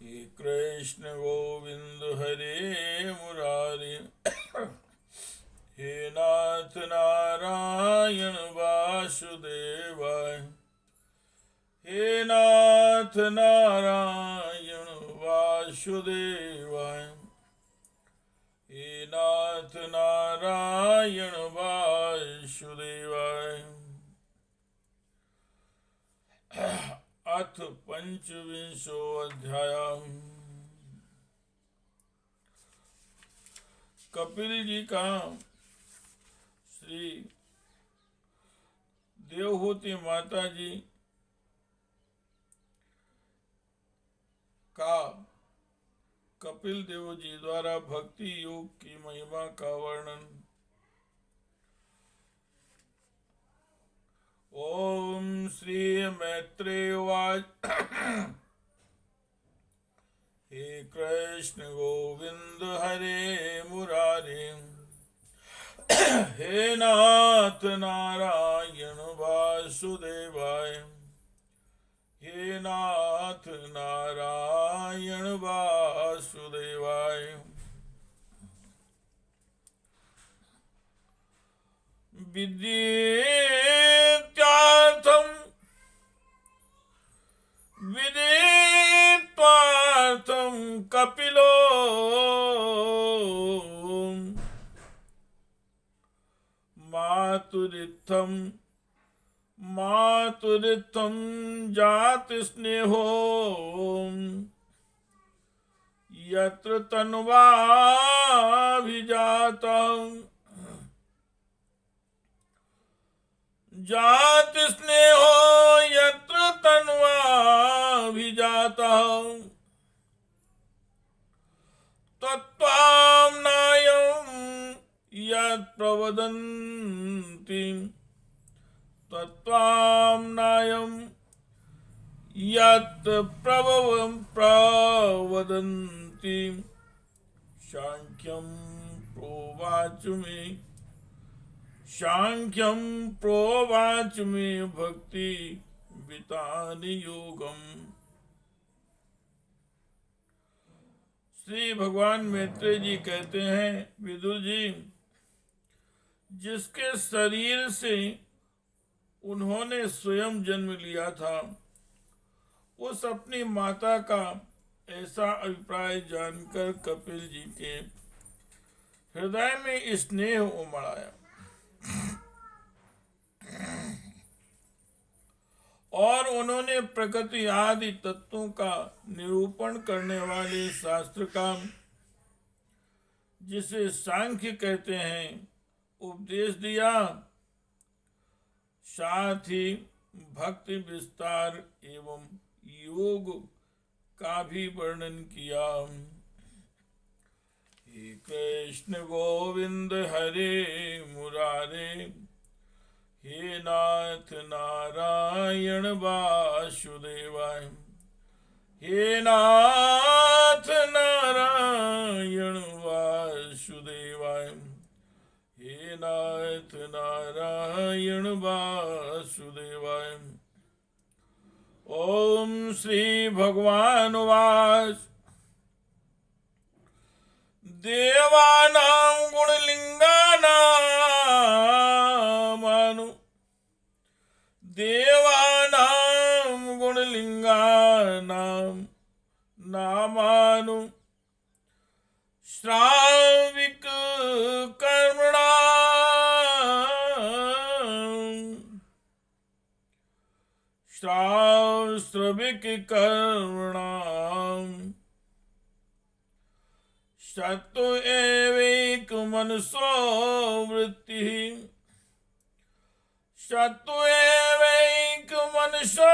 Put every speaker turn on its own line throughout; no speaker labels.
हे कृष्ण गोविंद हरे मुरारी, हे नाथ नारायण वासुदेवाय, हे नाथ नारायण वासुदेवाय, हे नाथ नारायण वासुदेवाय। अथ पंचविंशो अध्याय। कपिल जी का श्री देवहूति माता जी का कपिल देव जी द्वारा भक्ति योग की महिमा का वर्णन। ओम श्री मैत्रेय उवाच। हे कृष्ण गोविंद हरे मुरारी, हे नाथ नारायण वासुदेवाय, हे नाथ नारायण वासुदेवाय। विदित्वार्थं कपिलो मातुरित्थं जाति स्नेहो यत्र तन्वाभिजातं जाति स्नेहो यत्र तन्वाभिजातः तत्त्वाम्नायं यत् प्रवदन्ति तत्त्वाम्नायं यत् प्रवदन्ति। सांख्यं प्रोवाच मे भक्ति वितानि योगम। श्री भगवान मैत्रेय जी कहते हैं, विदुर जी, जिसके शरीर से उन्होंने स्वयं जन्म लिया था, उस अपनी माता का ऐसा अभिप्राय जानकर कपिल जी के हृदय में स्नेह उमड़ आया और उन्होंने प्रकृति आदि तत्वों का निरूपण करने वाले शास्त्र का, जिसे सांख्य कहते हैं, उपदेश दिया। साथ ही भक्ति विस्तार एवं योग का भी वर्णन किया। हे कृष्ण गोविंद हरे मुरारे, हे नाथ नारायण वासुदेवाय, हे नाथ नारायण वासुदेवाय, हे नाथ नारायण वासुदेवाय। ओम श्री भगवान वास। देवानां गुणलिंगानां नामानु श्राविक कर्मणां सत्व एवैक मनसो वृत्तिः, सत्व एवैक मनसो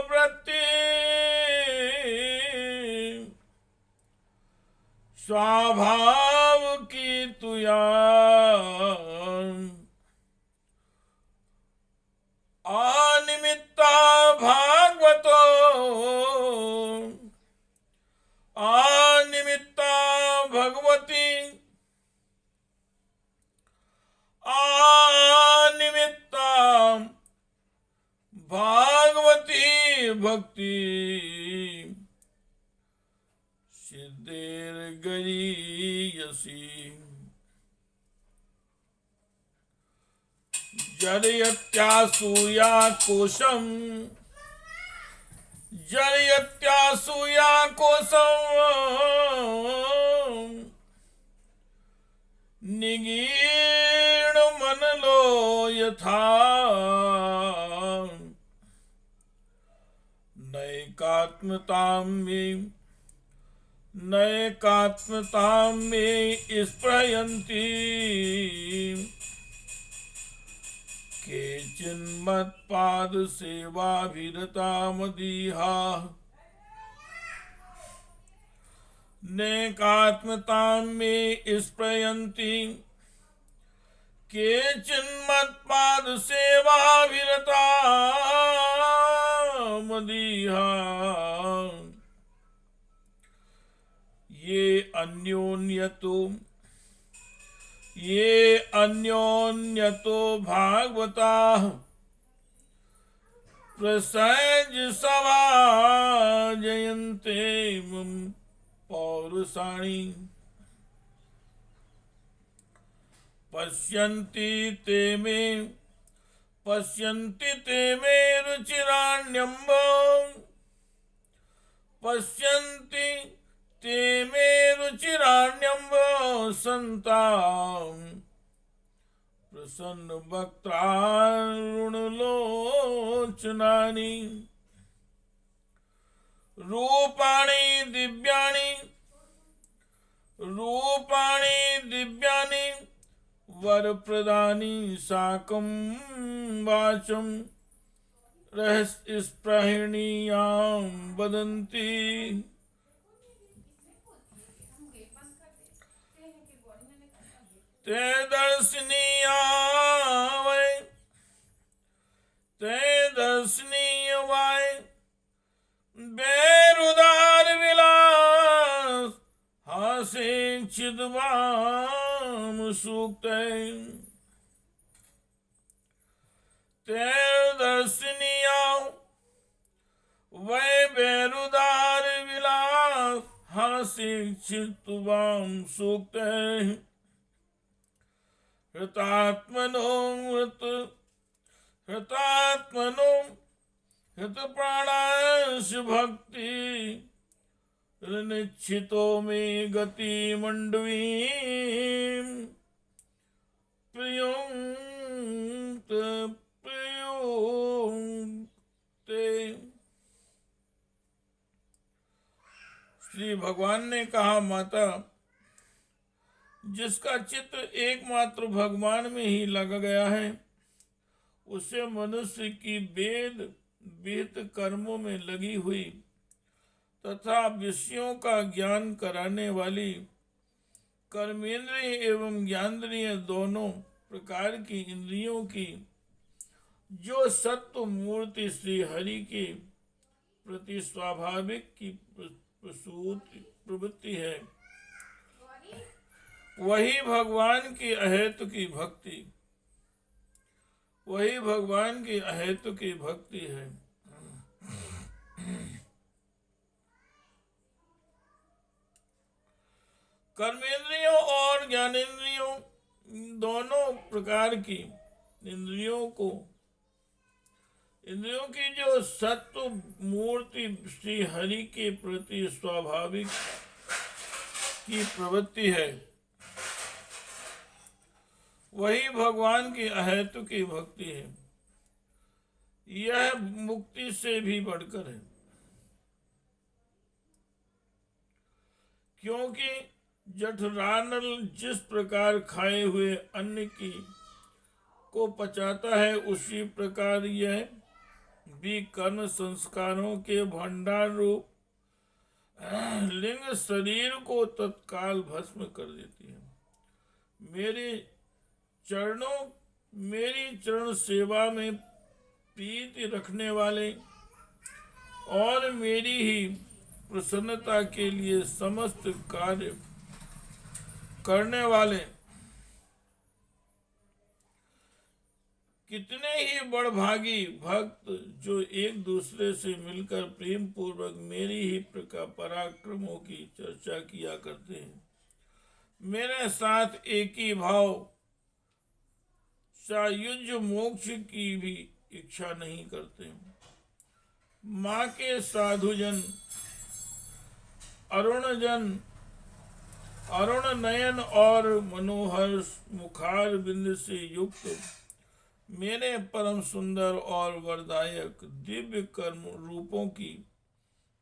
वृत्तिः, स्वभाव की तुया अनिमित्ता भागवतो, अनिमित्ता भगवती, अनिमित्ता भागवती भक्ति चिदेर गरीयसी जरयत्यासूया कोशम जरयत्यासूया कोशम निगीर्ण मनलो यथा नैकात्मतां मे स्पृहयन्ति केचिन्मत्पाद सेवाभिरता मदीहा नैकात्मतां मे स्पृहयन्ति केचिन्मत्पाद सेवाभिरता मदीहा ये अन्योन्यतो भागवता प्रसज सभा जयन्ते पौरुषाणि पश्यन्ति ते मे रुचिराण्यम्ब पश्यन्ति ते मे रुचिराण्यम्ब सन्तां प्रसन्न वक्त्रारुणलोचनानि रूपाणि दिव्यानि वरप्रदानि साकं वाचं रहस्यस्पृहणीयां वदन्ति ते दर्शनीया वै बेरुदार विलास हासे चिदवाम सूक्ते ते दर्शनीया वै बेरुदार विलास हासे चिदवाम सूक्ते हृतात्मनो हृतप्राणांश भक्ति निश्चितो मे गति मंडवी प्रियोंते। श्री भगवान ने कहा, माता, जिसका चित्र एकमात्र भगवान में ही लगा गया है, उसे मनुष्य की वेद विहित कर्मों में लगी हुई तथा विषयों का ज्ञान कराने वाली कर्मेंद्रिय एवं ज्ञानेंद्रिय दोनों प्रकार की इंद्रियों की जो सत्व मूर्ति श्री हरि के प्रति स्वाभाविक की प्रवृत्ति है, वही भगवान की अहेतु की भक्ति है। कर्मेंद्रियों और ज्ञानेंद्रियों दोनों प्रकार की इंद्रियों की जो सत्व मूर्ति श्री हरि के प्रति स्वाभाविक की प्रवृत्ति है, वही भगवान की अहेतु की भक्ति है। यह मुक्ति से भी बढ़कर है, क्योंकि जठरानल जिस प्रकार खाए हुए अन्न को पचाता है, उसी प्रकार यह भी कर्म संस्कारों के भंडार रूप लिंग शरीर को तत्काल भस्म कर देती है। मेरी चरण सेवा में प्रीति रखने वाले और मेरी ही प्रसन्नता के लिए समस्त कार्य करने वाले कितने ही बड़भागी भक्त जो एक दूसरे से मिलकर प्रेम पूर्वक मेरी ही पराक्रमों की चर्चा किया करते हैं, मेरे साथ एक ही भाव सायुज्य मोक्ष की भी इच्छा नहीं करते। माँ के साधुजन अरुण नयन और मनोहर मुखार बिंद से युक्त मेरे परम सुंदर और वरदायक दिव्य कर्म रूपों की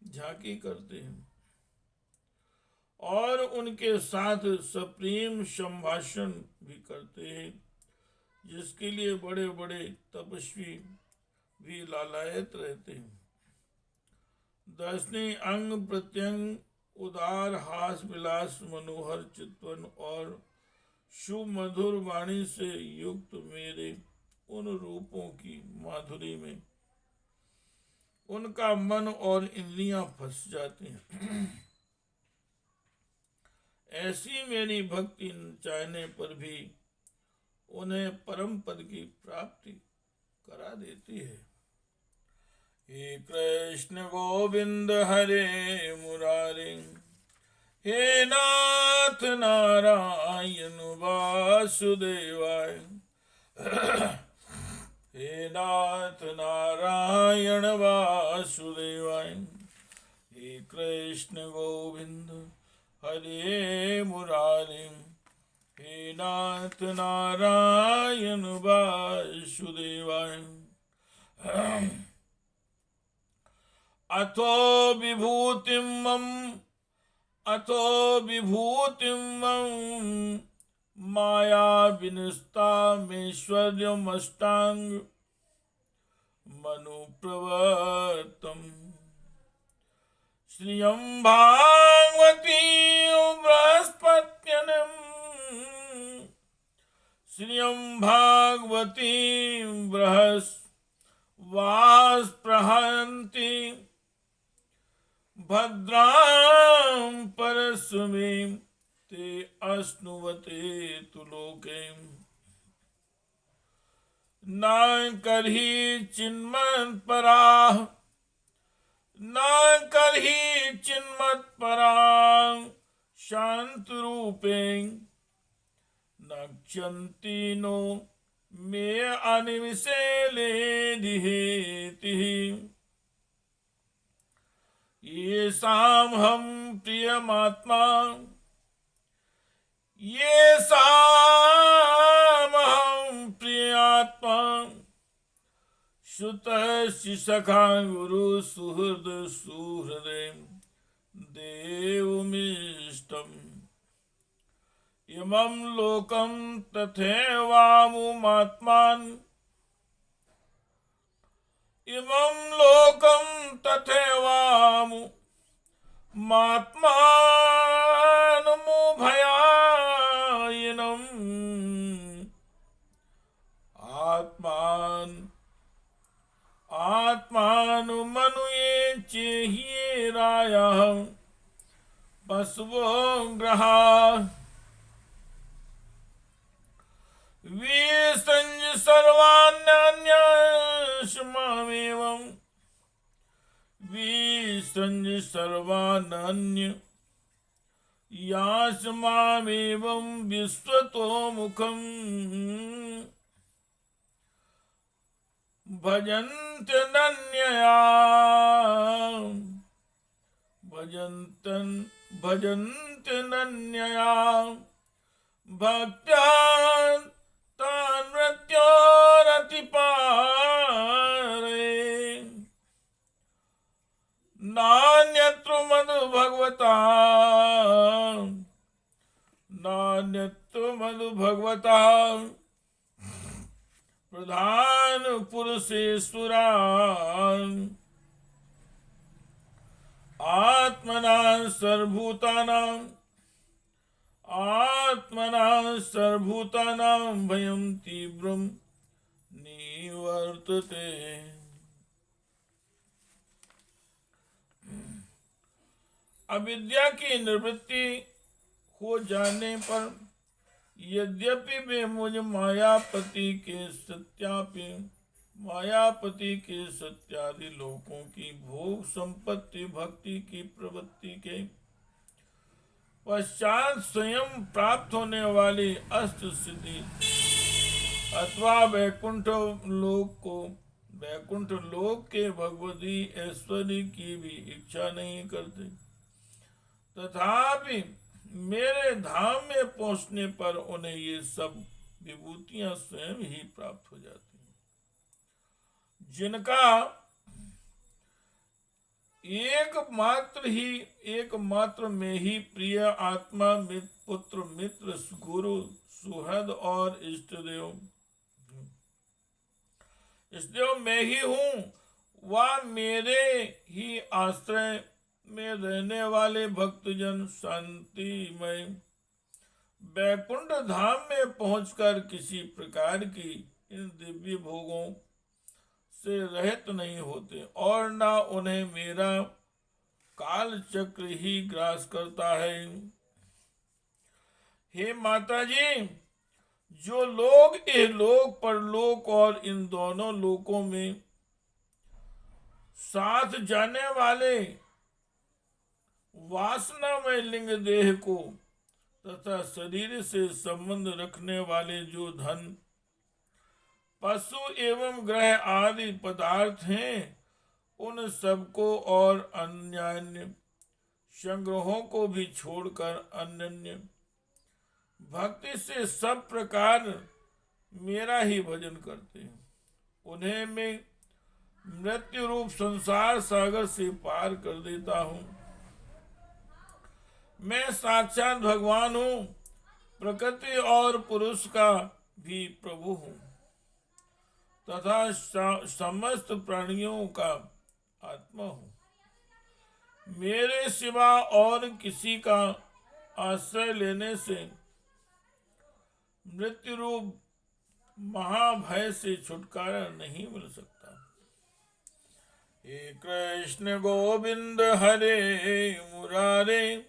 झांकी करते हैं और उनके साथ सप्रेम संभाषण भी करते हैं, जिसके लिए बड़े बड़े तपस्वी भी लालायत रहते हैं। दर्शनी अंग प्रत्यंग उदार हास विलास मनोहर चितवन और सुमधुर वाणी से युक्त मेरे उन रूपों की माधुरी में उनका मन और इंद्रियां फंस जाती हैं। ऐसी मेरी भक्ति चाहने पर भी उन्हें परम पद की प्राप्ति करा देती है। हे कृष्ण गोविंद हरे मुरारे, हे नाथ नारायण वासुदेवाय, हे नाथ नारायण वासुदेवाय, हे कृष्ण गोविंद हरे मुरारे, हे नाथ नारायण वासुदेवाय। अथो विभूतिं मम माया विनिष्टामेश्वर्यमष्टांग मनुप्रवर्तम् श्रियं भागवती बृहस्पत्यनम् श्रियं भागवती बृहस्वास्पृहन्ति भद्रां परस्मै ते अश्नुवते तु लोके न करहि चिन्मत्पराः शान्तरूपे नक्षन्ति नो मे अनिमिषेले दिहेतिः येषामहं प्रियमात्मा श्रुतः सखा गुरु सुहृदे देवमिष्टम् इमं लोकं तथैवामुमात्मानमुभयायिनम् आत्मानुमनुये चेहिरायः पशवो ग्रहाः विसंज सर्वान्यस्मामेवं विसंज सर्वानन्य यास्मामेवं विश्वतो मुखम् भजन्त्यनन्यया भक्त्या तान्मृत्योरतिपारे नान्यत्र मधु भगवता प्रधान पुरुषेश्वरान् आत्मना सर्वभूतानां भयं तीव्रं निवर्तते। अविद्या की निवृत्ति हो जाने पर यद्यपि वे मुझ मायापति के सत्यादि लोकों की भोग संपत्ति भक्ति की प्रवृत्ति के पश्चात स्वयं प्राप्त होने वाली अष्ट सिद्धि अथवा वैकुंठ लोक के भगवती ऐश्वर्य की भी इच्छा नहीं करते, तथापि मेरे धाम में पहुंचने पर उन्हें ये सब विभूतियां स्वयं ही प्राप्त हो जाती हैं, जिनका एकमात्र में ही प्रिय आत्मा पुत्र मित्र गुरु सुहृद और इष्टदेव मैं ही हूँ। वह मेरे ही आश्रय में रहने वाले भक्तजन शांतिमय वैकुंठ धाम में पहुंचकर किसी प्रकार की इन दिव्य भोगों से रहित नहीं होते और न उन्हें मेरा काल चक्र ही ग्रास करता है। हे माता जी, जो लोग इहलोक परलोक और इन दोनों लोकों में साथ जाने वाले वासनामय लिंग देह को तथा शरीर से संबंध रखने वाले जो धन पशु एवं ग्रह आदि पदार्थ हैं, उन सबको और अन्य संग्रहों को भी छोड़कर अनन्य भक्ति से सब प्रकार मेरा ही भजन करते हैं, उन्हें मैं मृत्यु रूप संसार सागर से पार कर देता हूँ। मैं साक्षात भगवान हूँ, प्रकृति और पुरुष का भी प्रभु हूँ तथा समस्त प्राणियों का आत्मा हूँ। मेरे सिवा और किसी का आश्रय लेने से मृत्यु रूप महाभय से छुटकारा नहीं मिल सकता। हे कृष्ण गोविंद हरे मुरारे,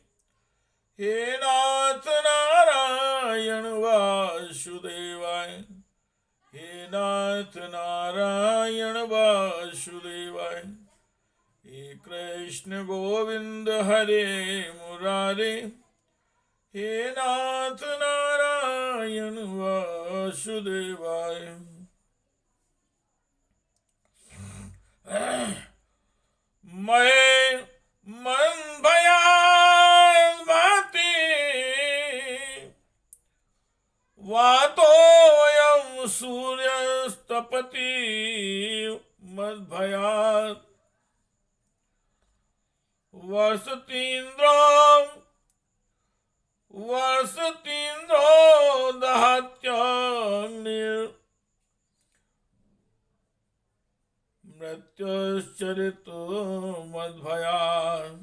हे नाथ नारायण वासुदेवाय, हे नाथ नारायण वासुदेवाय। हे कृष्ण गोविंद हरे मुरारे, हे नाथ नारायण वासुदेवाय। मैं मन भया भांति वातोऽयं सूर्यस्तपति मद्भयात् वर्षतीन्द्रो दहत्यग्निर् मृत्युश्चरितो मद्भयात्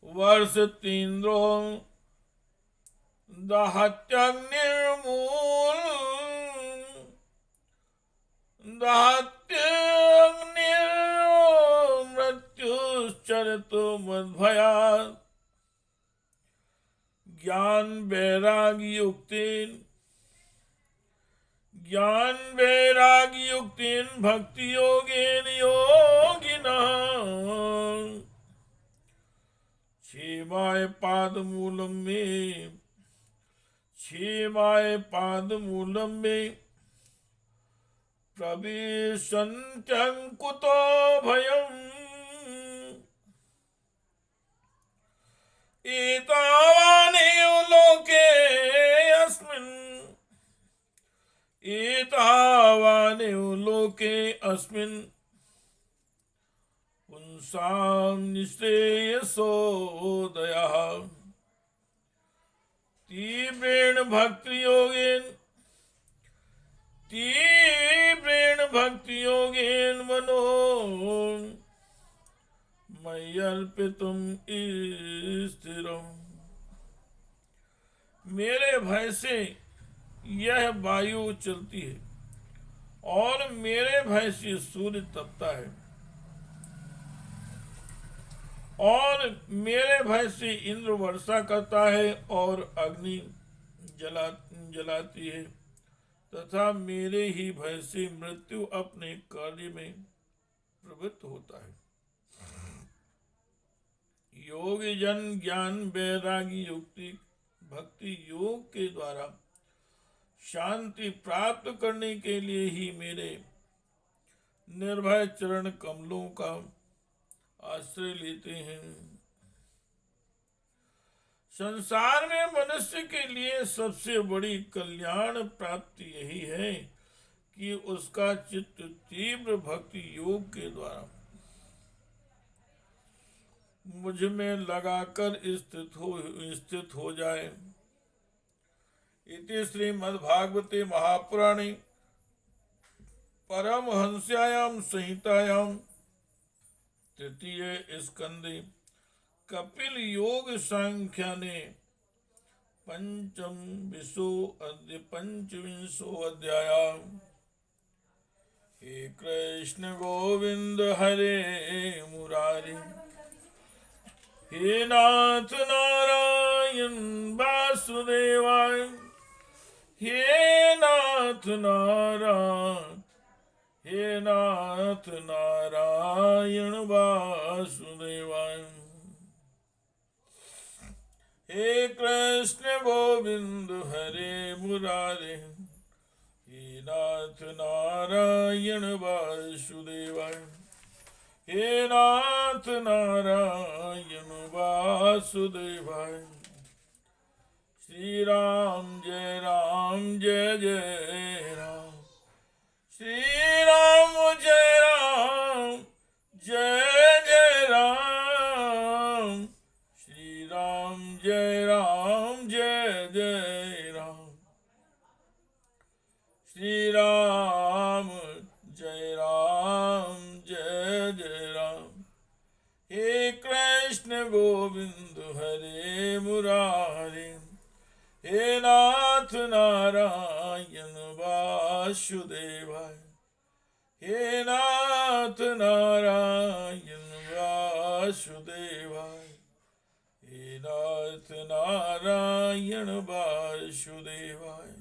वर्षतीन्द्रो मृत्युश्चरितो मद्भयात्। ज्ञान वैराग्य युक्तेन भक्ति योगेन योगिनः क्षेमाय पादमूलं मे प्रविशन्त्यङ्कुतो भयम्। एतावानेव लोके अस्मिन् पुंसां निःश्रेयसोदयः। तीव्रेण भक्तियोगेन मनो मय्यर्पितुं स्थिरम्। मेरे भय से यह वायु चलती है और मेरे भय से सूर्य तपता है और मेरे भय से इंद्र वर्षा करता है और अग्नि जलाती है, तथा मेरे ही भय से मृत्यु अपने कार्य में प्रवृत्त होता है। योगी जन ज्ञान वैरागी युक्ति भक्ति योग के द्वारा शांति प्राप्त करने के लिए ही मेरे निर्भय चरण कमलों का आश्रय लेते हैं। संसार में मनुष्य के लिए सबसे बड़ी कल्याण प्राप्ति यही है कि उसका चित्त तीव्र भक्ति योग के द्वारा मुझ में लगाकर स्थित हो जाए। इति श्रीमद्भागवते महापुराणे परमहंस्यायाम संहितायाम तृतीय स्कंदे कपिल योग सांख्याने पंचविंशो अध्याय। हे कृष्ण गोविंद हरे मुरारी, हे नाथ नारायण वासुदेवाय, हे नाथ नारायण, हे नाथ नारायण वासुदेवाय। हे कृष्ण गोविंद हरे मुरारे, हे नाथ नारायण वासुदेवाय, हे नाथ नारायण वासुदेवाय। श्री राम जय राम, श्री राम जय राम, जय राम, श्री राम जय राम, जय राम, श्री राम जय राम, जय राम। हे कृष्ण गोविंद हरे मुरारे, हे नाथ नारायण वासुदेवाय, हे नाथ नारायण वासुदेवाय, हे नाथ नारायण वासुदेवाय।